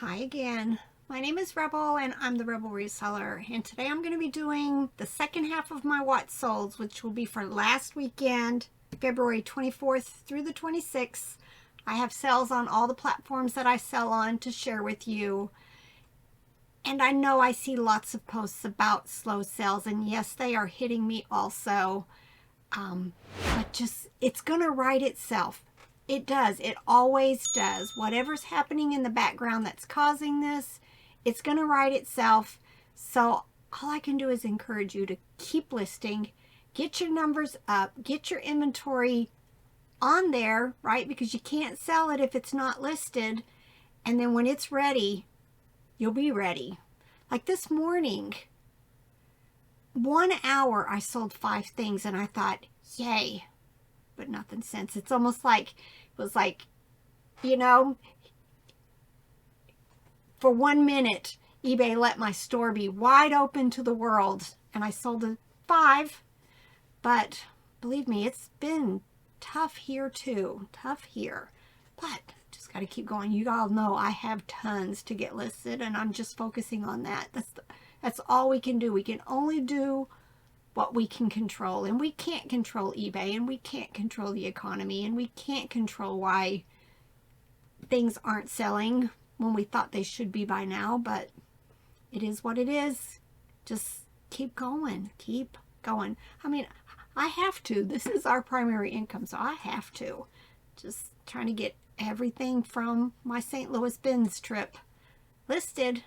Hi again. My name is Rebel and I'm the Rebel Reseller, and today I'm going to be doing the second half of my what solds, which will be for last weekend, February 24th through the 26th. I have sales on all the platforms that I sell on to share with you. And I know I see lots of posts about slow sales, and yes, they are hitting me also. But just, it's going to right itself. It does. It always does. Whatever's happening in the background that's causing this, it's going to right itself. So all I can do is encourage you to keep listing, get your numbers up, get your inventory on there, right? Because you can't sell it if it's not listed. And then when it's ready, you'll be ready. Like this morning, 1 hour, I sold 5 things and I thought, yay, but nothing since. It's almost like, it was like, you know, for 1 minute, eBay let my store be wide open to the world and I sold 5. But believe me, it's been tough here too. Tough here. But just got to keep going. You all know I have tons to get listed and I'm just focusing on that. That's all we can do. We can only do what we can control, and we can't control eBay, and we can't control the economy, and we can't control why things aren't selling when we thought they should be by now, but it is what it is. Just keep going. Keep going. I mean, I have to. This is our primary income, so I have to. Just trying to get everything from my St. Louis Benz trip listed.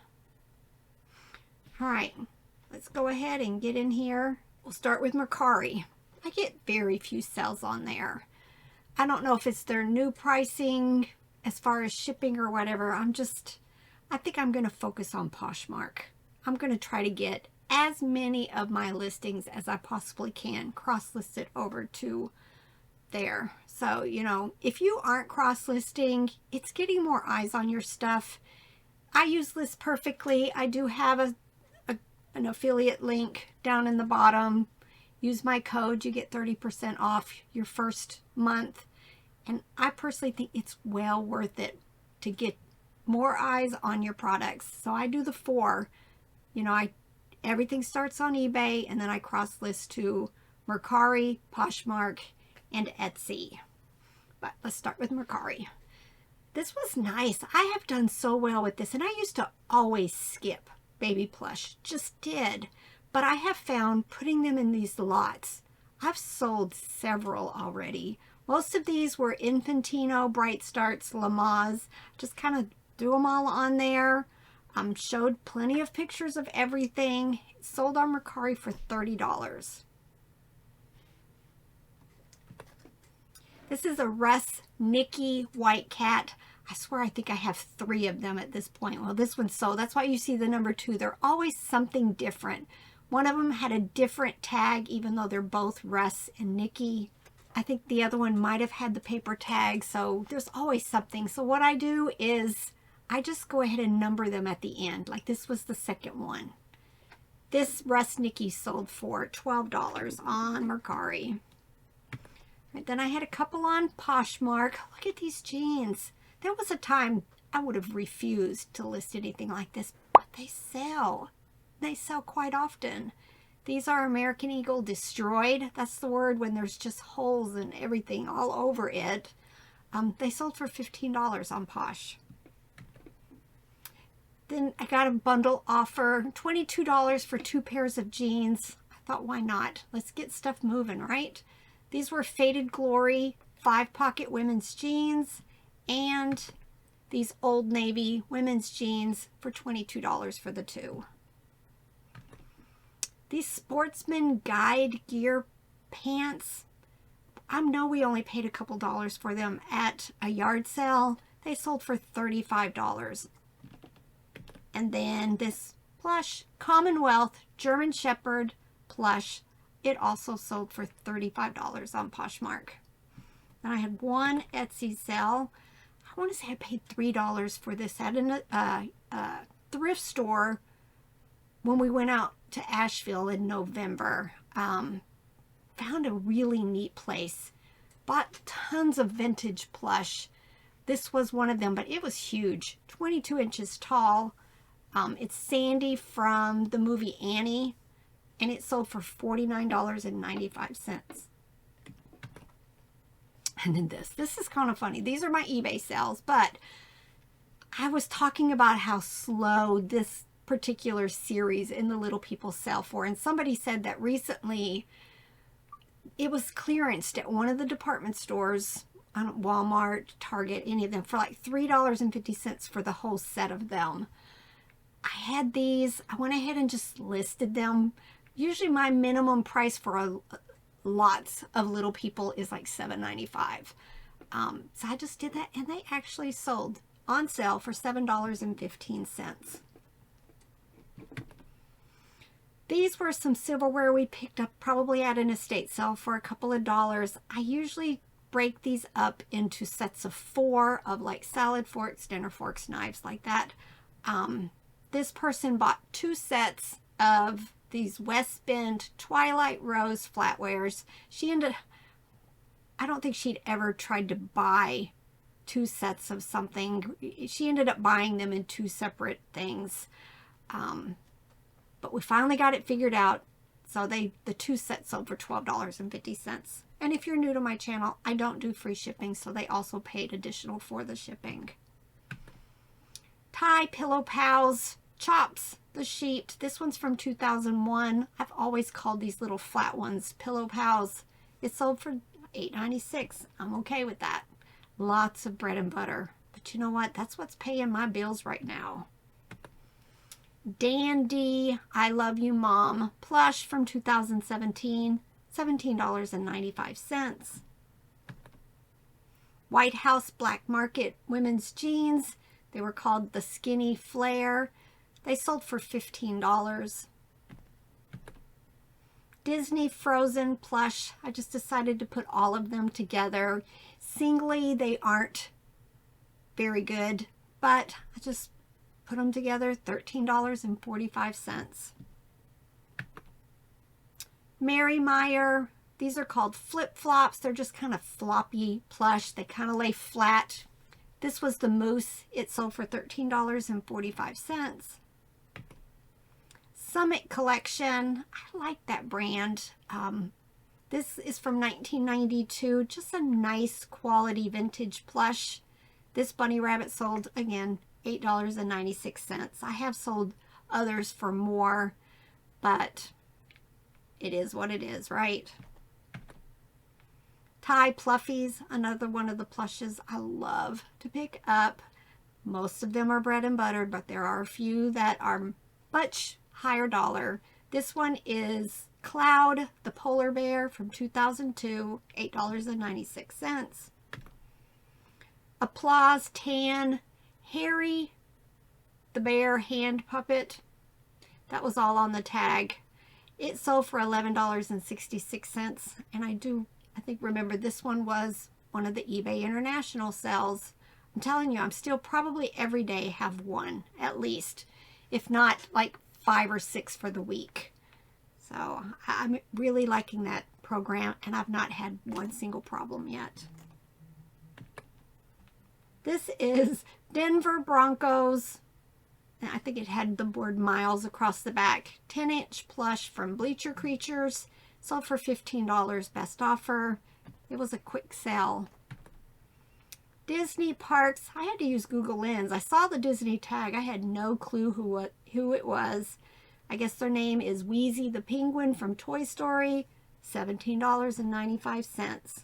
All right, let's go ahead and get in here. We'll start with Mercari. I get very few sales on there. I don't know if it's their new pricing as far as shipping or whatever. I think I'm going to focus on Poshmark. I'm going to try to get as many of my listings as I possibly can cross-listed over to there. So, you know, if you aren't cross-listing, it's getting more eyes on your stuff. I use this perfectly. I do have an affiliate link down in the bottom. Use my code, you get 30% off your first month. And I personally think it's well worth it to get more eyes on your products. So I do the 4. You know, everything starts on eBay and then I cross list to Mercari, Poshmark, and Etsy. But let's start with Mercari. This was nice. I have done so well with this, and I used to always skip baby plush, just did. But I have found putting them in these lots, I've sold several already. Most of these were Infantino, Bright Starts, Lamaze. Just kind of threw them all on there. Showed plenty of pictures of everything. Sold on Mercari for $30. This is a Russ Nikki White Cat. I swear I think I have 3 of them at this point. Well, this one's sold. That's why you see the number 2. They're always something different. One of them had a different tag, even though they're both Russ and Nikki. I think the other one might have had the paper tag, so there's always something. So what I do is I just go ahead and number them at the end. Like this was the second one. This Russ Nikki sold for $12 on Mercari. Right, then I had a couple on Poshmark. Look at these jeans. There was a time I would have refused to list anything like this, but they sell. They sell quite often. These are American Eagle Destroyed. That's the word when there's just holes and everything all over it. They sold for $15 on Posh. Then I got a bundle offer, $22 for 2 pairs of jeans. I thought, why not? Let's get stuff moving, right? These were Faded Glory 5-pocket women's jeans and these Old Navy women's jeans for $22 for the 2. These Sportsman Guide gear pants, I know we only paid a couple dollars for them at a yard sale. They sold for $35. And then this plush Commonwealth German Shepherd plush, it also sold for $35 on Poshmark. And I had one Etsy sale. I want to say I paid $3 for this at a thrift store when we went out to Asheville in November. Found a really neat place. Bought tons of vintage plush. This was one of them, but it was huge, 22 inches tall. It's Sandy from the movie Annie, and it sold for $49.95. And then this is kind of funny. These are my eBay sales, but I was talking about how slow this particular series in the Little People sell for, and somebody said that recently it was clearanced at one of the department stores, Walmart, Target, any of them, for like $3.50 for the whole set of them. I had these. I went ahead and just listed them. Usually my minimum price for lots of Little People is like $7.95. So I just did that, and they actually sold on sale for $7.15. These were some silverware we picked up probably at an estate sale for a couple of dollars. I usually break these up into sets of 4 of like salad forks, dinner forks, knives, like that. This person bought 2 sets of these West Bend Twilight Rose flatwares. I don't think she'd ever tried to buy 2 sets of something. She ended up buying them in 2 separate things. But we finally got it figured out. So the 2 sets sold for $12.50. And if you're new to my channel, I don't do free shipping, so they also paid additional for the shipping. Thai Pillow Pals Chops, the sheet. This one's from 2001. I've always called these little flat ones Pillow Pals. It sold for $8.96. I'm okay with that. Lots of bread and butter. But you know what? That's what's paying my bills right now. Dandy I Love You Mom plush from 2017, $17.95. White House Black Market women's jeans. They were called the Skinny Flare. They sold for $15. Disney Frozen plush. I just decided to put all of them together. Singly, they aren't very good, but I just put them together, $13.45. Mary Meyer. These are called flip-flops. They're just kind of floppy plush. They kind of lay flat. This was the Moose. It sold for $13.45. Summit Collection. I like that brand. This is from 1992. Just a nice quality vintage plush. This bunny rabbit sold, again, $8.96. I have sold others for more, but it is what it is, right? Thai Pluffies, another one of the plushes I love to pick up. Most of them are bread and buttered, but there are a few that are much higher dollar. This one is Cloud, the polar bear from 2002, $8.96. Applause Tan, Harry, the bear hand puppet. That was all on the tag. It sold for $11.66, and I think remember this one was one of the eBay International sales. I'm telling you, I'm still probably every day have one at least, if not like 5 or 6 for the week. So I'm really liking that program, and I've not had one single problem yet. This is Denver Broncos. I think it had the word miles across the back. 10-inch plush from Bleacher Creatures. Sold for $15, best offer. It was a quick sale. Disney Parks. I had to use Google Lens. I saw the Disney tag. I had no clue who it was. I guess their name is Wheezy the Penguin from Toy Story. $17.95.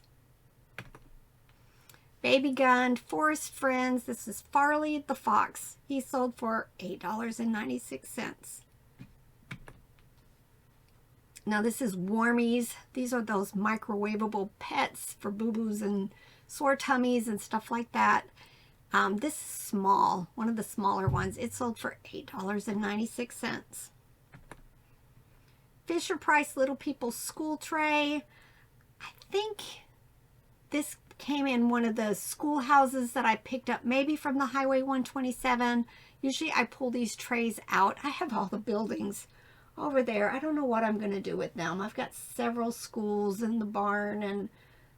Baby Gun, Forest Friends. This is Farley the Fox. He sold for $8.96. Now this is Warmies. These are those microwavable pets for boo-boos and sore tummies and stuff like that. This is small, one of the smaller ones. It sold for $8.96. Fisher Price Little People School Tray. I think this came in one of the schoolhouses that I picked up, maybe from the Highway 127. Usually I pull these trays out. I have all the buildings over there. I don't know what I'm going to do with them. I've got several schools in the barn and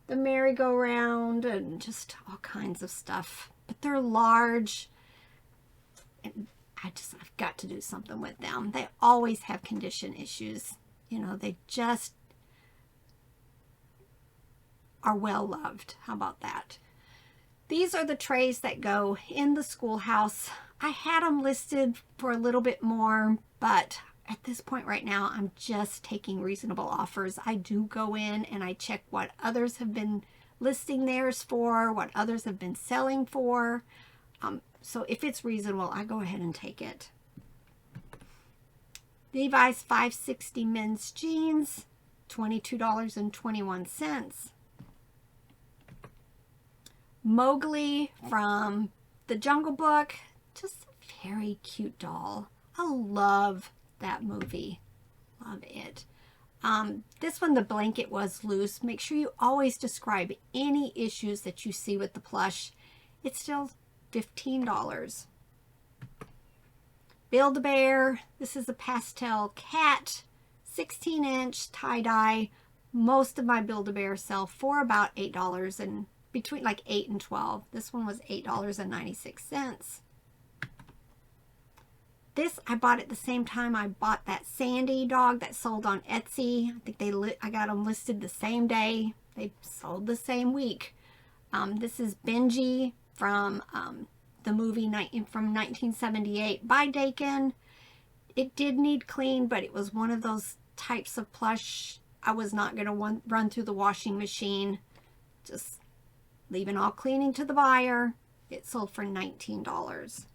the merry-go-round and just all kinds of stuff. but they're large. And I've got to do something with them. They always have condition issues. You know, they just are well loved. How about that? These are the trays that go in the schoolhouse. I had them listed for a little bit more, but at this point right now, I'm just taking reasonable offers. I do go in and I check what others have been listing theirs for, what others have been selling for. So if it's reasonable, I go ahead and take it. Levi's 560 men's jeans, $22.21. Mowgli from the Jungle Book, just a very cute doll. I love that movie. Love it. This one, the blanket was loose. Make sure you always describe any issues that you see with the plush. It's still $15. Build-A-Bear. This is a pastel cat, 16-inch tie-dye. Most of my Build-A-Bear sell for about $8 and between like $8 and $12. This one was $8.96. This I bought at the same time I bought that Sandy dog that sold on Etsy. I think I got them listed the same day. They sold the same week. This is Benji from the movie from 1978 by Dakin. It did need clean, but it was one of those types of plush I was not going to run through the washing machine. Just leaving all cleaning to the buyer. It sold for $19.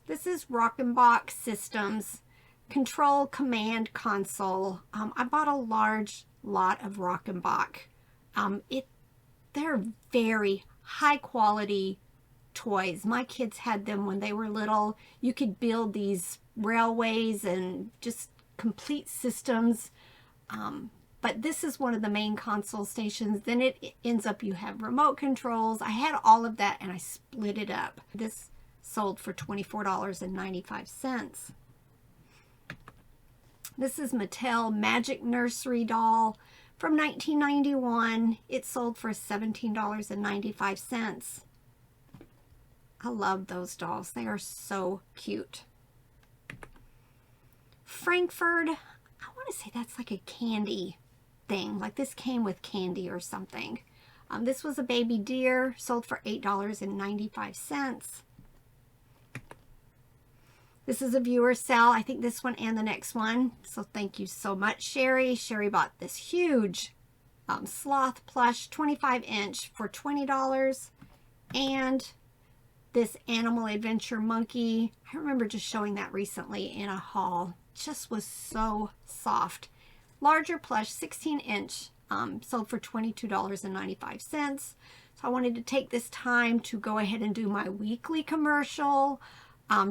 This is Rockenbach Systems Control Command Console. I bought a large lot of Rockenbach. They're very high quality toys. My kids had them when they were little. You could build these railways and just complete systems. But this is one of the main console stations. Then it ends up you have remote controls. I had all of that and I split it up. This sold for $24.95. This is Mattel Magic Nursery doll from 1991. It sold for $17.95. I love those dolls. They are so cute. Frankfurt, I want to say that's like a candy thing. Like this came with candy or something. This was a baby deer, sold for $8.95. This is a viewer sale. I think this one and the next one. So thank you so much, Sherry. Sherry bought this huge sloth plush 25-inch for $20. And this Animal Adventure monkey. I remember just showing that recently in a haul. Just was so soft. Larger plush, 16-inch, sold for $22.95. So I wanted to take this time to go ahead and do my weekly commercial.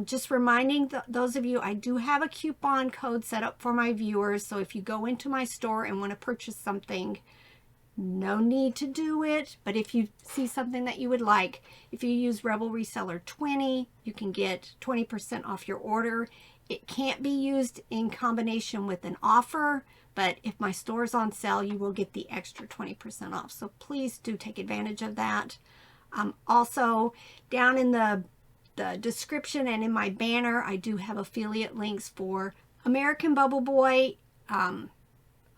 Just reminding those of you, I do have a coupon code set up for my viewers. So if you go into my store and want to purchase something, no need to do it. But if you see something that you would like, if you use Rebel Reseller 20, you can get 20% off your order. It can't be used in combination with an offer, but if my store is on sale, you will get the extra 20% off. So please do take advantage of that. Also, down in the description and in my banner, I do have affiliate links for American Bubble Boy,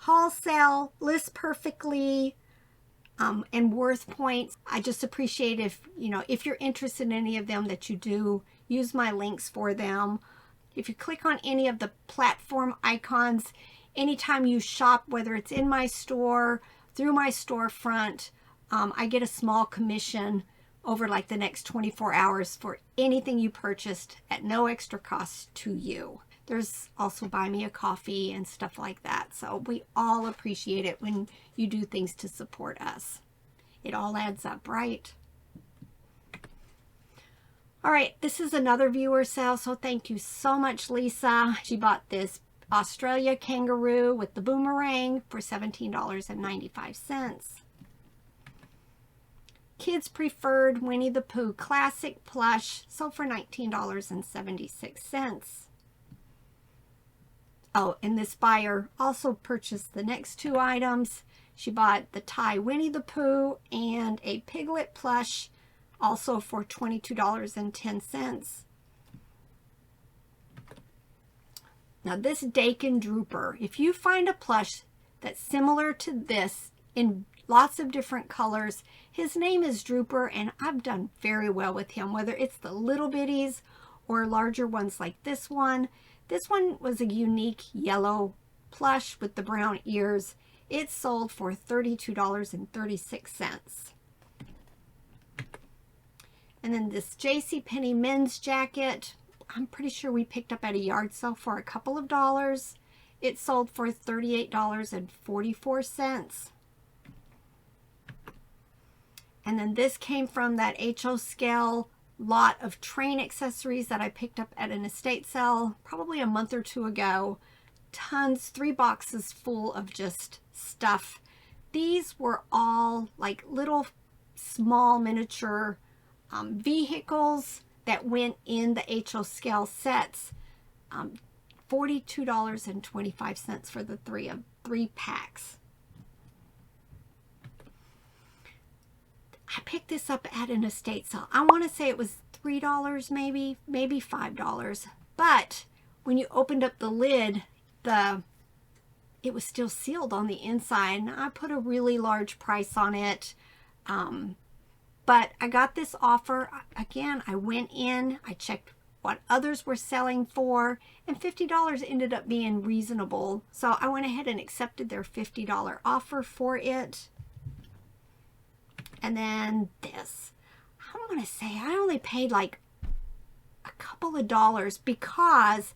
Haulsale, List Perfectly, and WorthPoint. I just appreciate if you're interested in any of them, that you do use my links for them. If you click on any of the platform icons, anytime you shop, whether it's in my store, through my storefront, I get a small commission over like the next 24 hours for anything you purchased at no extra cost to you. There's also buy me a coffee and stuff like that. So we all appreciate it when you do things to support us. It all adds up, right? All right, this is another viewer sale, so thank you so much, Lisa. She bought this Australia kangaroo with the boomerang for $17.95. Kids Preferred Winnie the Pooh Classic Plush, sold for $19.76. Oh, and this buyer also purchased the next two items. She bought the Thai Winnie the Pooh and a Piglet plush also for $22.10. Now this Dakin Drooper, if you find a plush that's similar to this in lots of different colors, his name is Drooper, and I've done very well with him, whether it's the little bitties or larger ones like this one. This one was a unique yellow plush with the brown ears. It sold for $32.36. And then this JCPenney men's jacket, I'm pretty sure we picked up at a yard sale for a couple of dollars. It sold for $38.44. And then this came from that HO Scale lot of train accessories that I picked up at an estate sale probably a month or two ago. Tons, 3 boxes full of just stuff. These were all like little small miniature vehicles that went in the HO Scale sets. $42.25 for the 3 packs. I picked this up at an estate sale. I want to say it was $3 maybe $5. But when you opened up the lid, it was still sealed on the inside. And I put a really large price on it. But I got this offer. Again, I went in, I checked what others were selling for, and $50 ended up being reasonable. So I went ahead and accepted their $50 offer for it. And then this, I'm going to say I only paid like a couple of dollars, because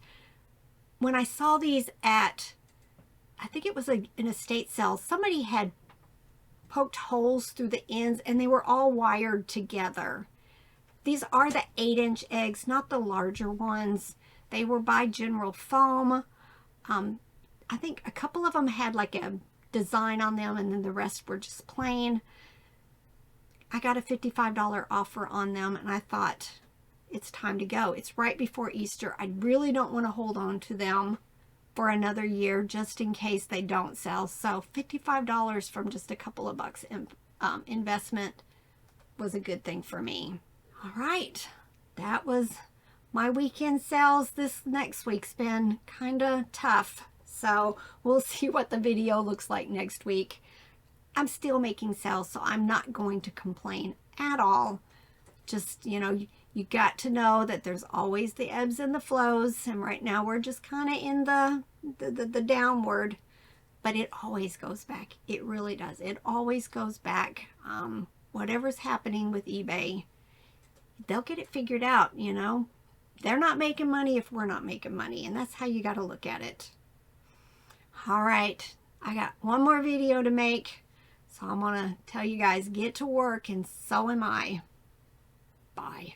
when I saw these at, I think it was an estate sale, somebody had poked holes through the ends and they were all wired together. These are the 8-inch eggs, not the larger ones. They were by General Foam. I think a couple of them had like a design on them, and then the rest were just plain. I got a $55 offer on them, and I thought, it's time to go. It's right before Easter. I really don't want to hold on to them for another year just in case they don't sell. So $55 from just a couple of bucks investment was a good thing for me. All right, that was my weekend sales. This next week's been kind of tough, so we'll see what the video looks like next week. I'm still making sales, so I'm not going to complain at all. Just, you know, you got to know that there's always the ebbs and the flows, and right now we're just kind of in the downward, but it always goes back. It really does. It always goes back. Whatever's happening with eBay, they'll get it figured out, you know. They're not making money if we're not making money, and that's how you got to look at it. All right, I got one more video to make, so I'm going to tell you guys, get to work, and so am I. Bye.